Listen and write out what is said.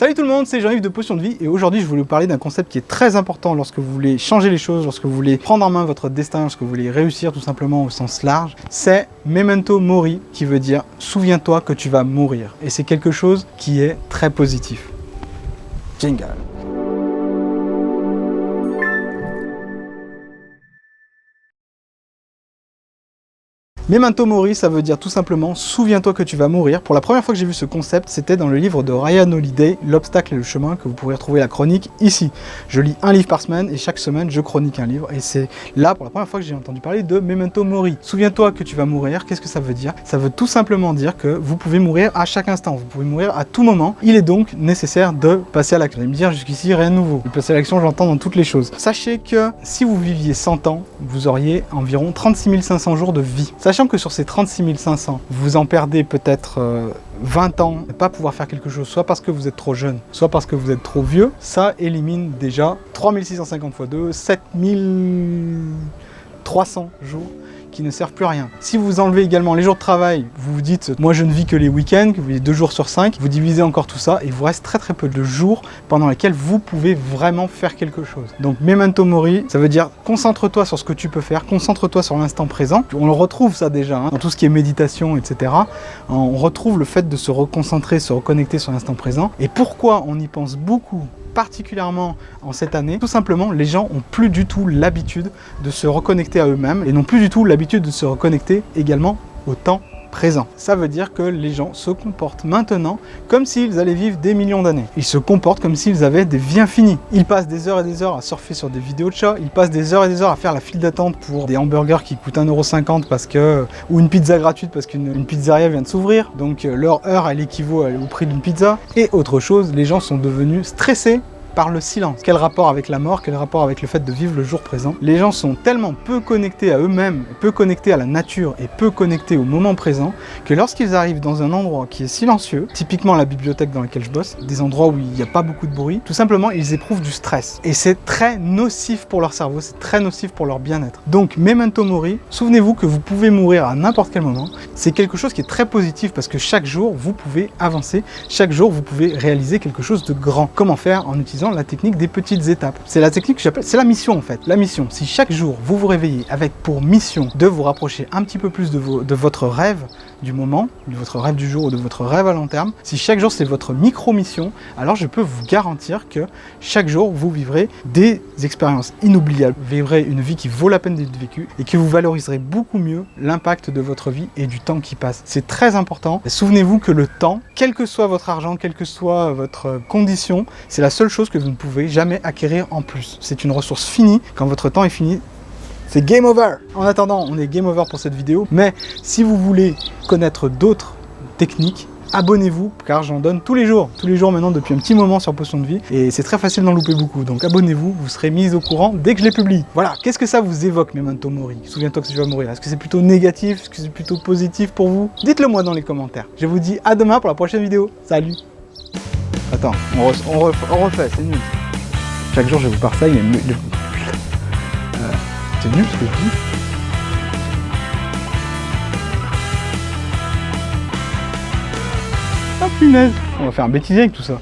Salut tout le monde, c'est Jean-Yves de Potion de Vie et aujourd'hui je voulais vous parler d'un concept qui est très important lorsque vous voulez changer les choses, lorsque vous voulez prendre en main votre destin, lorsque vous voulez réussir tout simplement au sens large. C'est Memento Mori qui veut dire souviens-toi que tu vas mourir et c'est quelque chose qui est très positif. Jingle. Memento Mori, ça veut dire tout simplement souviens-toi que tu vas mourir. Pour la première fois que j'ai vu ce concept, c'était dans le livre de Ryan Holiday, L'obstacle et le chemin, que vous pourrez retrouver la chronique ici. Je lis un livre par semaine et chaque semaine je chronique un livre et c'est là pour la première fois que j'ai entendu parler de Memento Mori. Souviens-toi que tu vas mourir, qu'est-ce que ça veut dire? Ça veut tout simplement dire que vous pouvez mourir à chaque instant, vous pouvez mourir à tout moment. Il est donc nécessaire de passer à l'action. Vous allez me dire jusqu'ici rien de nouveau. Le passer à l'action, j'entends dans toutes les choses. Sachez que si vous viviez 100 ans, vous auriez environ 36 500 jours de vie. Sachant que sur ces 36 500, vous en perdez peut-être 20 ans, ne pas pouvoir faire quelque chose, soit parce que vous êtes trop jeune, soit parce que vous êtes trop vieux, ça élimine déjà 3650 x 2, 7300 jours qui ne servent plus à rien. Si vous enlevez également les jours de travail, vous vous dites moi je ne vis que les week-ends, que vous vivez 2 jours sur 5, vous divisez encore tout ça et il vous reste très peu de jours pendant lesquels vous pouvez vraiment faire quelque chose. Donc Memento Mori, ça veut dire concentre-toi sur ce que tu peux faire, concentre-toi sur l'instant présent. On le retrouve ça déjà dans tout ce qui est méditation, etc. On retrouve le fait de se reconcentrer, se reconnecter sur l'instant présent. Et pourquoi on y pense beaucoup particulièrement en cette année? Tout simplement, les gens ont plus du tout l'habitude de se reconnecter à eux-mêmes et n'ont plus du tout l'habitude de se reconnecter également au temps présent. Ça veut dire que les gens se comportent maintenant comme s'ils allaient vivre des millions d'années. Ils se comportent comme s'ils avaient des vies infinies. Ils passent des heures et des heures à surfer sur des vidéos de chats, ils passent des heures et des heures à faire la file d'attente pour des hamburgers qui coûtent 1,50 € parce que, ou une pizza gratuite parce qu'une pizzeria vient de s'ouvrir, donc leur heure elle équivaut au prix d'une pizza. Et autre chose, les gens sont devenus stressés par le silence. Quel rapport avec la mort, quel rapport avec le fait de vivre le jour présent? Les gens sont tellement peu connectés à eux-mêmes, peu connectés à la nature et peu connectés au moment présent que lorsqu'ils arrivent dans un endroit qui est silencieux, typiquement la bibliothèque dans laquelle je bosse, des endroits où il n'y a pas beaucoup de bruit, tout simplement ils éprouvent du stress. Et c'est très nocif pour leur cerveau, c'est très nocif pour leur bien-être. Donc Memento Mori, souvenez-vous que vous pouvez mourir à n'importe quel moment. C'est quelque chose qui est très positif parce que chaque jour vous pouvez avancer, chaque jour vous pouvez réaliser quelque chose de grand. Comment faire? En utilisant la technique des petites étapes. C'est la technique que j'appelle, c'est la mission en fait. La mission, si chaque jour vous vous réveillez avec pour mission de vous rapprocher un petit peu plus de votre rêve du moment, de votre rêve du jour ou de votre rêve à long terme, si chaque jour c'est votre micro-mission, alors je peux vous garantir que chaque jour vous vivrez des expériences inoubliables, vous vivrez une vie qui vaut la peine d'être vécue et que vous valoriserez beaucoup mieux l'impact de votre vie et du temps qui passe. C'est très important. Souvenez-vous que le temps, quel que soit votre argent, quelle que soit votre condition, c'est la seule chose que vous ne pouvez jamais acquérir en plus. C'est une ressource finie. Quand votre temps est fini, c'est game over. En attendant, on est game over pour cette vidéo. Mais si vous voulez connaître d'autres techniques, abonnez-vous car j'en donne tous les jours maintenant depuis un petit moment sur Potion de Vie et c'est très facile d'en louper beaucoup. Donc abonnez-vous, vous serez mis au courant dès que je les publie. Voilà, qu'est-ce que ça vous évoque Memento Mori? Souviens-toi que tu vas mourir. Est-ce que c'est plutôt négatif? Est-ce que c'est plutôt positif pour vous? Dites-le moi dans les commentaires. Je vous dis à demain pour la prochaine vidéo. Salut. Attends, on refait, c'est nul. Chaque jour je vous partage, mais c'est nul ce que je dis. Ah punaise, on va faire un bêtisier avec tout ça.